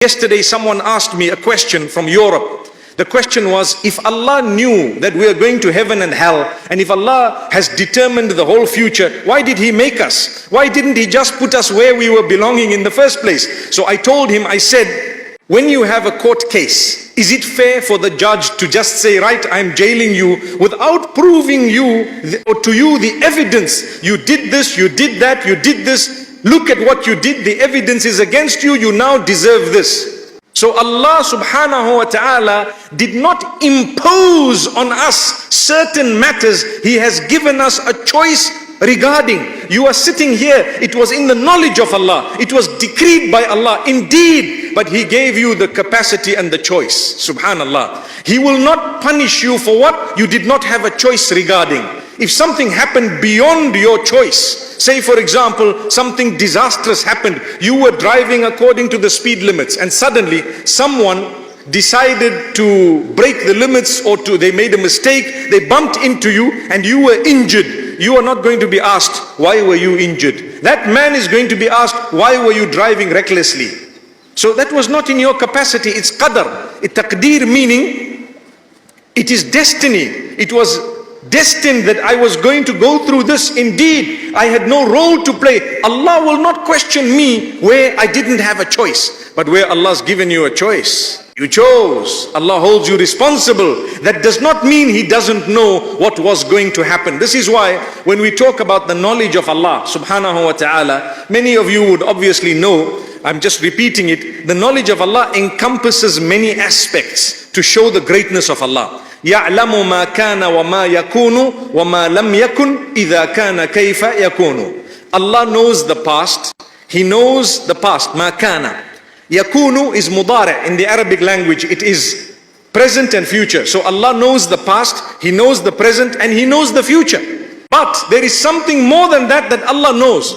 Yesterday someone asked me a question from Europe. The question was, if Allah knew that we are going to heaven and hell, and if Allah has determined the whole future, why did He make us? Why didn't He just put us where we were belonging in the first place? So I told him, I said, when you have a court case, is it fair for the judge to just say, right, I'm jailing you, without proving to you the evidence? You did this, you did that, you did this. Look at what you did. The evidence is against you. You now deserve this. So Allah subhanahu wa ta'ala did not impose on us certain matters. He has given us a choice regarding. You are sitting here. It was in the knowledge of Allah. It was decreed by Allah. Indeed, but He gave you the capacity and the choice. Subhanallah. He will not punish you for what you did not have a choice regarding. If something happened beyond your choice, say for example, something disastrous happened, you were driving according to the speed limits and suddenly someone decided to break the limits, or they made a mistake, they bumped into you and you were injured. You are not going to be asked, why were you injured? That man is going to be asked, why were you driving recklessly? So that was not in your capacity. It's qadar. Taqdeer meaning it is destiny. It was destined that I was going to go through this. Indeed, I had no role to play. Allah will not question me where I didn't have a choice. But where Allah's given you a choice, you chose. Allah holds you responsible. That does not mean He doesn't know what was going to happen. This is why when we talk about the knowledge of Allah subhanahu wa ta'ala, many of you would obviously know, I'm just repeating it, the knowledge of Allah encompasses many aspects to show the greatness of Allah. يَعْلَمُ مَا كَانَ وَمَا يَكُونُ وَمَا لَمْ يَكُنْ إِذَا كَانَ كَيْفَ يَكُونُ. Allah knows the past. He knows the past. مَا كَانَ. Yakunu is mudari' in the Arabic language. It is present and future. So Allah knows the past, He knows the present, and He knows the future. But there is something more than that Allah knows,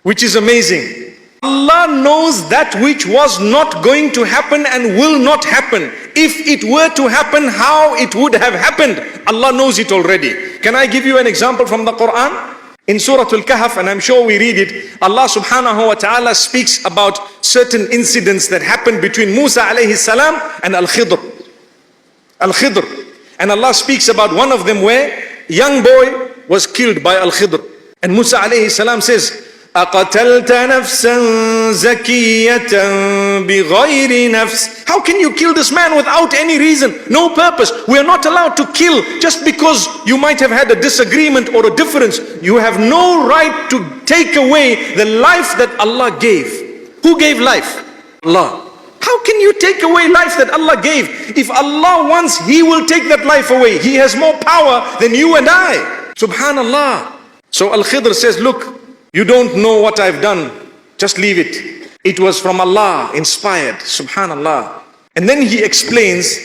which is amazing. Allah knows that which was not going to happen and will not happen. If it were to happen, how it would have happened, Allah knows it already. Can I give you an example from the Quran? In Surah Al-Kahf, and I'm sure we read it, Allah subhanahu wa ta'ala speaks about certain incidents that happened between Musa alayhi salam and Al-Khidr. Al-Khidr. And Allah speaks about one of them where young boy was killed by Al-Khidr. And Musa alayhi salam says, أَقَتَلْتَ نَفْسًا زَكِيَّةً بِغَيْرِ نَفْسٍ. How can you kill this man without any reason, no purpose? We are not allowed to kill just because you might have had a disagreement or a difference. You have no right to take away the life that Allah gave. Who gave life? Allah. How can you take away life that Allah gave? If Allah wants, He will take that life away. He has more power than you and I. Subhanallah. So Al-Khidr says, look, you don't know what I've done. Just leave it. It was from Allah, inspired. Subhanallah. And then he explains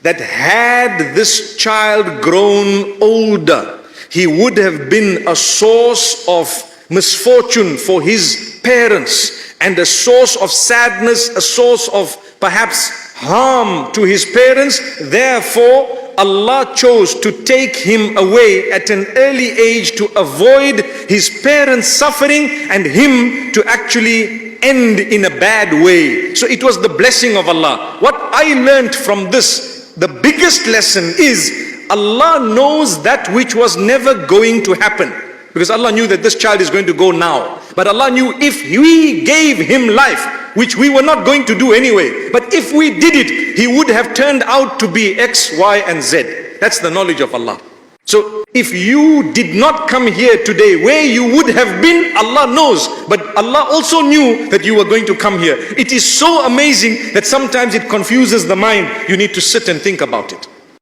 that had this child grown older, he would have been a source of misfortune for his parents and a source of sadness, a source of perhaps harm to his parents. Therefore, Allah chose to take him away at an early age to avoid his parents suffering and him to actually end in a bad way. So it was the blessing of Allah. What I learned from this, the biggest lesson is Allah knows that which was never going to happen. Because Allah knew that this child is going to go now. But Allah knew if we gave him life, which we were not going to do anyway, but if we did it, he would have turned out to be X, Y, and Z. That's the knowledge of Allah. So if you did not come here today, where you would have been, Allah knows. But Allah also knew that you were going to come here. It is so amazing that sometimes it confuses the mind. You need to sit and think about it.